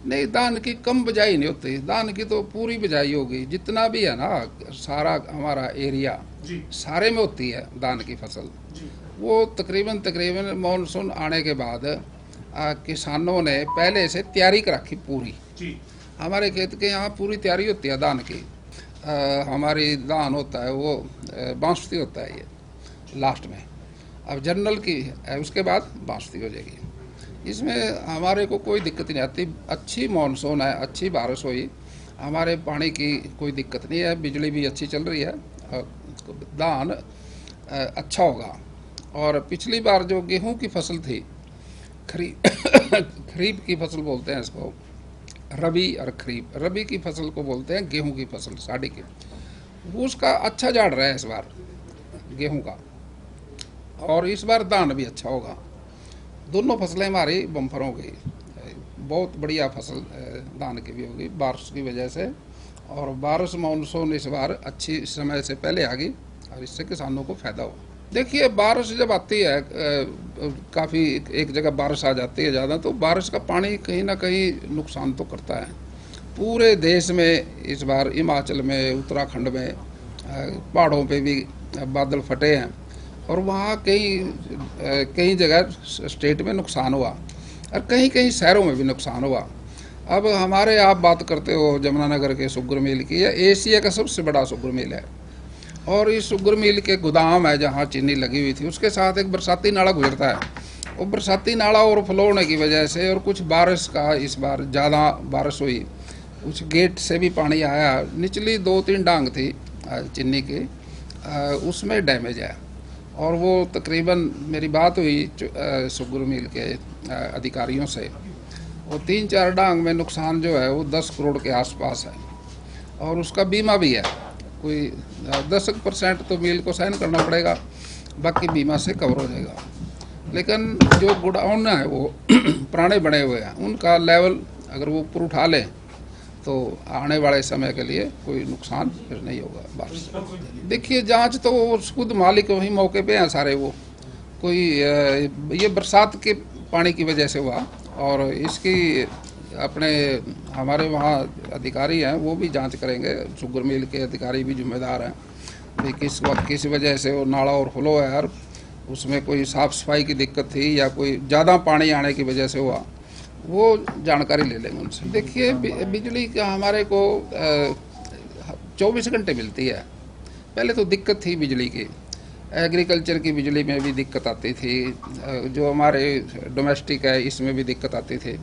नहीं, दान की कम बजाई नहीं होती, दान की तो पूरी बजाई होगी। जितना भी है ना, सारा हमारा एरिया जी सारे में होती है दान की फसल। जी वो तकरीबन तकरीबन मानसून आने के बाद किसानों ने पहले से तैयारी कर रखी पूरी। जी हमारे खेत के यहाँ पूरी तैयारी होती है दान की। हमारी दान होता है वो बांसुरी होता है ये लास्ट में। अब जनरल की है, उसके बाद बांसुरी हो जाएगी। इसमें हमारे को कोई दिक्कत नहीं आती। अच्छी मानसून है, अच्छी बारिश हुई, हमारे पानी की कोई दिक्कत नहीं है, बिजली भी अच्छी चल रही है, धान अच्छा होगा। और पिछली बार जो गेहूं की फसल थी, खरीफ की फसल बोलते हैं इसको, रबी और खरीफ। रबी की फसल को बोलते हैं गेहूं की फसल, साड़ी की। वो उसका अच्छा झाड़ रहा है इस बार गेहूं का, और इस बार धान भी अच्छा होगा। दोनों फसलें हमारी बम्पर हो गई, बहुत बढ़िया फसल धान की भी होगी बारिश की वजह से। और बारिश मानसून इस बार अच्छी समय से पहले आ गई, और इससे किसानों को फायदा हो। देखिए, बारिश जब आती है, काफ़ी एक जगह बारिश आ जाती है ज़्यादा, तो बारिश का पानी कहीं ना कहीं नुकसान तो करता है। पूरे देश में इस बार हिमाचल में, उत्तराखंड में, पहाड़ों पे भी बादल फटे हैं, और वहाँ कई जगह स्टेट में नुकसान हुआ, और कहीं कहीं शहरों में भी नुकसान हुआ। अब हमारे आप बात करते हो जमुनानगर के शुगर मिल की, यह एशिया का सबसे बड़ा शुगर मिल है, और इस शुगर मिल के गोदाम है जहाँ चीनी लगी हुई थी, उसके साथ एक बरसाती नाला गुजरता है। वो बरसाती नाला ओवरफ्लो होने की वजह से, और कुछ बारिश का इस बार ज़्यादा बारिश हुई, कुछ गेट से भी पानी आया, निचली 2-3 डांग थी चीनी की, उसमें डैमेज है। और वो तकरीबन मेरी बात हुई शुगर मिल के अधिकारियों से, वो 3-4 डांग में नुकसान जो है वो 10 करोड़ के आसपास है, और उसका बीमा भी है। कोई 10% तो मिल को साइन करना पड़ेगा, बाकी बीमा से कवर हो जाएगा। लेकिन जो गोडाउन है वो पुराने बने हुए हैं, उनका लेवल अगर वो ऊपर उठा लें तो आने वाले समय के लिए कोई नुकसान फिर नहीं होगा बारिश से। देखिए, जांच तो वो खुद मालिक वही मौके पे हैं सारे। वो कोई ये बरसात के पानी की वजह से हुआ, और इसकी अपने हमारे वहाँ अधिकारी हैं, वो भी जांच करेंगे। शुगर मिल के अधिकारी भी जिम्मेदार हैं भाई, किस वक्त किस वजह से वो नाला और फ्लो है, और उसमें कोई साफ़ सफाई की दिक्कत थी या कोई ज़्यादा पानी आने की वजह से हुआ, वो जानकारी ले लेंगे उनसे। देखिए, बिजली का हमारे को 24 घंटे मिलती है। पहले तो दिक्कत थी बिजली की, एग्रीकल्चर की बिजली में भी दिक्कत आती थी, जो हमारे डोमेस्टिक है इसमें भी दिक्कत आती थी।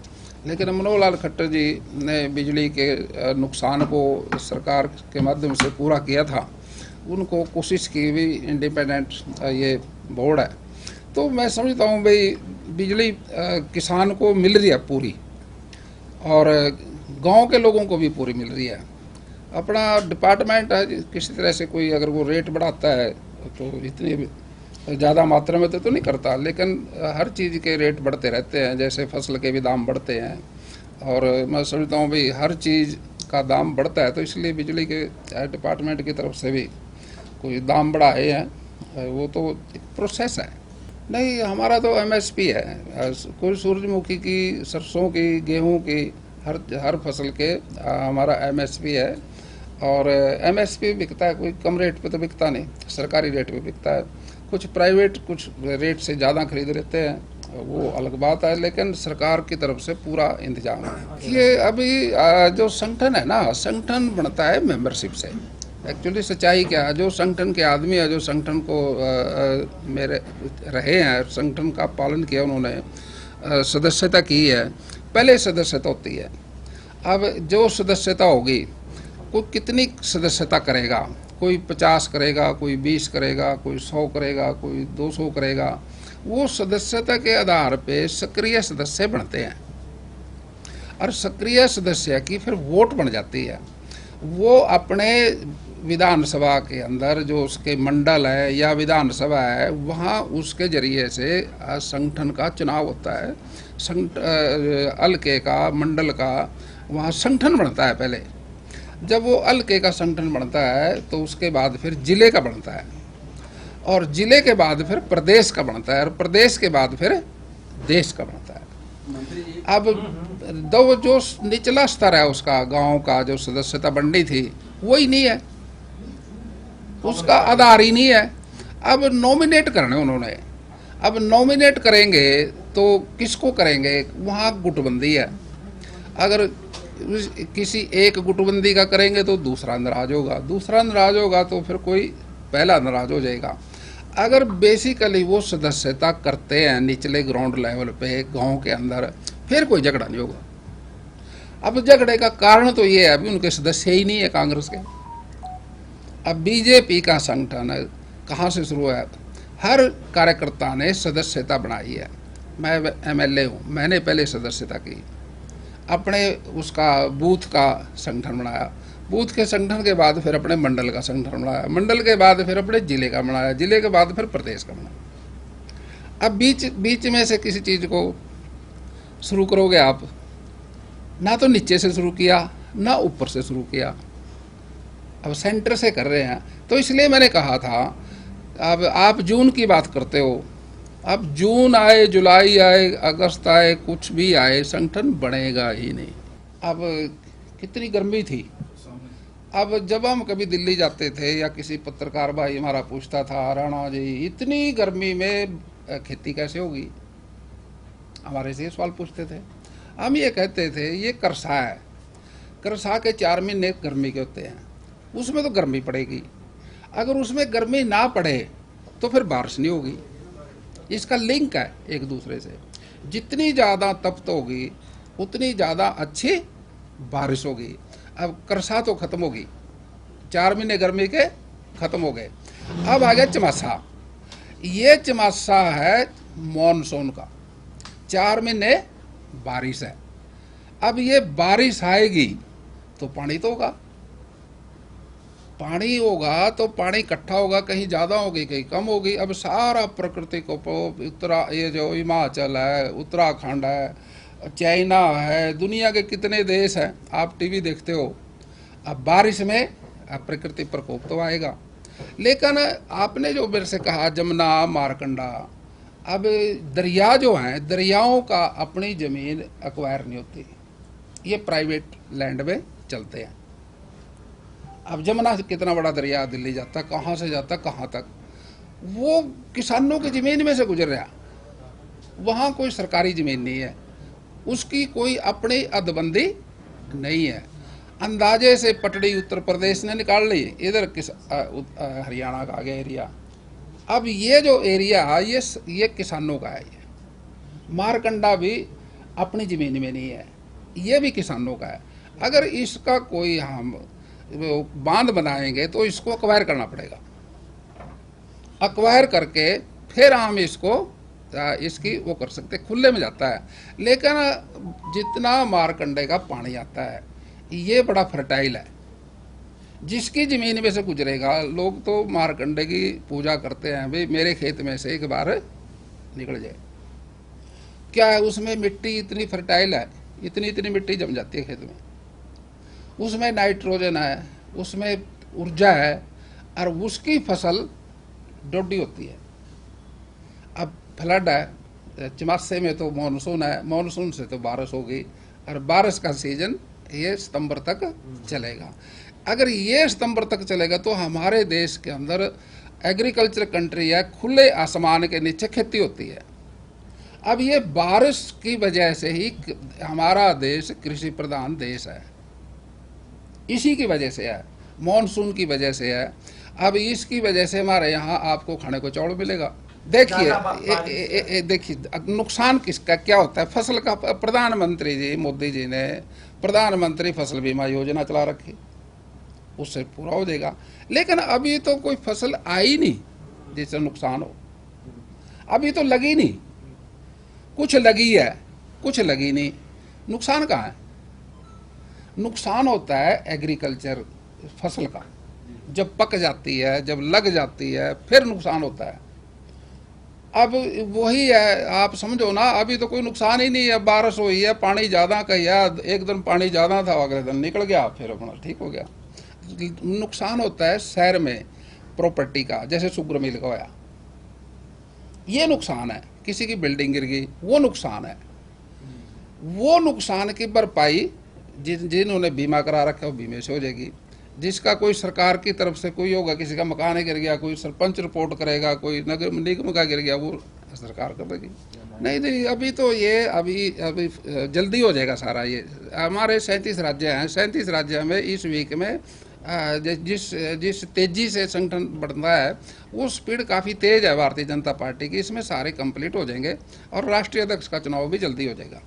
लेकिन मनोहर लाल खट्टर जी ने बिजली के नुकसान को सरकार के माध्यम से पूरा किया था। उनको कोशिश की भी, इंडिपेंडेंट ये बोर्ड है, तो मैं समझता हूँ भाई बिजली किसान को मिल रही है पूरी, और गांव के लोगों को भी पूरी मिल रही है। अपना डिपार्टमेंट है, किसी तरह से कोई अगर वो रेट बढ़ाता है तो इतनी ज़्यादा मात्रा में तो नहीं करता, लेकिन हर चीज़ के रेट बढ़ते रहते हैं, जैसे फसल के भी दाम बढ़ते हैं। और मैं समझता हूँ भाई हर चीज़ का दाम बढ़ता है, तो इसलिए बिजली के डिपार्टमेंट की तरफ से भी कोई दाम बढ़ाए हैं, वो तो एक प्रोसेस है। नहीं, हमारा तो एमएसपी है। कोई सूरजमुखी की, सरसों की, गेहूं की, हर फसल के हमारा एमएसपी है। और एमएसपी बिकता है, कोई कम रेट पे तो बिकता नहीं, सरकारी रेट पे बिकता है। कुछ प्राइवेट कुछ रेट से ज़्यादा खरीद लेते हैं, वो अलग बात है, लेकिन सरकार की तरफ से पूरा इंतजाम है। ये अभी जो संगठन है ना, संगठन बनता है मेंबरशिप से। एक्चुअली सच्चाई क्या है, जो संगठन के आदमी है, जो संगठन को मेरे रहे हैं, संगठन का पालन किया उन्होंने, सदस्यता की है, पहले सदस्यता होती है। अब जो सदस्यता होगी, कोई कितनी सदस्यता करेगा, कोई 50 करेगा, कोई 20 करेगा, कोई 100 करेगा, कोई 200 करेगा, वो सदस्यता के आधार पे सक्रिय सदस्य बनते हैं, और सक्रिय सदस्य की फिर वोट बन जाती है। वो अपने विधानसभा के अंदर जो उसके मंडल है या विधानसभा है, वहाँ उसके जरिए से संगठन का चुनाव होता है। हल्के का, मंडल का, वहाँ संगठन बनता है पहले। जब वो हल्के का संगठन बनता है तो उसके बाद फिर जिले का बनता है, और जिले के बाद फिर प्रदेश का बनता है, और प्रदेश के बाद फिर देश का बनता है। अब दो जो निचला स्तर है उसका, गांव का जो सदस्यता बननी थी वही नहीं है, उसका आधार ही नहीं है। अब नॉमिनेट करने उन्होंने, अब नॉमिनेट करेंगे तो किसको करेंगे, वहाँ गुटबंदी है। अगर किसी एक गुटबंदी का करेंगे तो दूसरा नाराज होगा, दूसरा नाराज होगा तो फिर कोई पहला नाराज हो जाएगा। अगर बेसिकली वो सदस्यता करते हैं निचले ग्राउंड लेवल पे गांव के अंदर, फिर कोई झगड़ा नहीं होगा। अब झगड़े का कारण तो ये है अभी उनके सदस्य ही नहीं है कांग्रेस के। अब बीजेपी का संगठन कहाँ से शुरू है, हर कार्यकर्ता ने सदस्यता बनाई है। मैं एमएलए हूँ, मैंने पहले सदस्यता की, अपने उसका बूथ का संगठन बनाया, बूथ के संगठन के बाद फिर अपने मंडल का संगठन बनाया, मंडल के बाद फिर अपने जिले का बनाया, जिले के बाद फिर प्रदेश का बनाया। अब बीच में से किसी चीज़ को शुरू करोगे आप, ना तो नीचे से शुरू किया ना ऊपर से शुरू किया, अब सेंटर से कर रहे हैं। तो इसलिए मैंने कहा था, अब आप जून की बात करते हो, अब जून आए, जुलाई आए, अगस्त आए, कुछ भी आए, संगठन बनेगा ही नहीं। अब कितनी गर्मी थी, अब जब हम कभी दिल्ली जाते थे या किसी पत्रकार भाई हमारा पूछता था, राणा जी इतनी गर्मी में खेती कैसे होगी, हमारे से सवाल पूछते थे। हम ये कहते थे ये करसा है, करसा के 4 महीने गर्मी के होते हैं, उसमें तो गर्मी पड़ेगी, अगर उसमें गर्मी ना पड़े तो फिर बारिश नहीं होगी। इसका लिंक है एक दूसरे से, जितनी ज़्यादा तपत होगी उतनी ज़्यादा अच्छी बारिश होगी। अब करसा तो खत्म होगी, 4 महीने गर्मी के खत्म हो गए। अब आ गया चमासा, ये चमासा है मॉनसून का, 4 महीने बारिश है। अब ये बारिश आएगी तो पानी तो होगा, पानी होगा तो पानी इकट्ठा होगा, कहीं ज़्यादा होगी कहीं कम होगी। अब सारा प्रकृति को ये जो हिमाचल है, उत्तराखंड है, चाइना है, दुनिया के कितने देश हैं, आप टीवी देखते हो, अब बारिश में अब प्रकृति प्रकोप तो आएगा। लेकिन आपने जो मेरे से कहा जमुना, मारकंडा, अब दरिया जो हैं, दरियाओं का अपनी ज़मीन एक्वायर नहीं होती, ये प्राइवेट लैंड में चलते हैं। अब जमुना कितना बड़ा दरिया, दिल्ली जाता, कहाँ से जाता कहाँ तक, वो किसानों की ज़मीन में से गुजर रहा, वहाँ कोई सरकारी ज़मीन नहीं है, उसकी कोई अपनी अदबंदी नहीं है। अंदाजे से पटड़ी उत्तर प्रदेश ने निकाल ली, इधर हरियाणा का आ गया एरिया। अब ये जो एरिया है ये किसानों का है, ये मारकंडा भी अपनी ज़मीन में नहीं है, ये भी किसानों का है। अगर इसका कोई हम बांध बनाएंगे तो इसको अक्वायर करना पड़ेगा, अक्वायर करके फिर हम इसको इसकी वो कर सकते, खुले में जाता है। लेकिन जितना मारकंडे का पानी आता है ये बड़ा फर्टाइल है, जिसकी ज़मीन में से गुजरेगा, लोग तो मारकंडे की पूजा करते हैं, भाई मेरे खेत में से एक बार निकल जाए। क्या है उसमें मिट्टी इतनी फर्टाइल है, इतनी मिट्टी जम जाती है खेत में, उसमें नाइट्रोजन है, उसमें ऊर्जा है, और उसकी फसल डोडी होती है। अब फ्लड है, चमासे में तो मानसून है, मानसून से तो बारिश होगी, और बारिश का सीजन ये सितंबर तक चलेगा। अगर ये सितंबर तक चलेगा तो हमारे देश के अंदर एग्रीकल्चर कंट्री है, खुले आसमान के नीचे खेती होती है। अब ये बारिश की वजह से ही हमारा देश कृषि प्रधान देश है, इसी की वजह से है, मानसून की वजह से है। अब इसकी वजह से हमारे यहाँ आपको खाने को चावल मिलेगा। देखिए देखिए नुकसान किसका क्या होता है, फसल का। प्रधानमंत्री जी मोदी जी ने प्रधानमंत्री फसल बीमा योजना चला रखी, उससे पूरा हो जाएगा। लेकिन अभी तो कोई फसल आई नहीं जिससे नुकसान हो, अभी तो लगी नहीं, कुछ लगी है कुछ लगी नहीं, नुकसान कहाँ है? नुकसान होता है एग्रीकल्चर फसल का, जब पक जाती है, जब लग जाती है, फिर नुकसान होता है। अब वही है, आप समझो ना, अभी तो कोई नुकसान ही नहीं है, बारिश हुई है, पानी ज़्यादा का याद, एक दिन पानी ज़्यादा था, अगले दिन निकल गया, फिर अपना ठीक हो गया। नुकसान होता है शहर में प्रॉपर्टी का, जैसे शुगर मिल गया, ये नुकसान है। किसी की बिल्डिंग गिर गई, वो नुकसान है। वो नुकसान की भरपाई जिन्होंने बीमा करा रखा है वो बीमे से हो जाएगी। जिसका कोई सरकार की तरफ से कोई होगा, किसी का मकान गिर गया, कोई सरपंच रिपोर्ट करेगा, कोई नगर निगम का गिर गया, वो सरकार कर देगी। नहीं नहीं, अभी तो ये अभी जल्दी हो जाएगा सारा। ये हमारे 37 राज्य हैं, 37 राज्य में इस वीक में जिस जिस तेजी से संगठन बढ़ता है वो स्पीड काफ़ी तेज़ है भारतीय जनता पार्टी की। इसमें सारे कंप्लीट हो जाएंगे और राष्ट्रीय अध्यक्ष का चुनाव भी जल्दी हो जाएगा।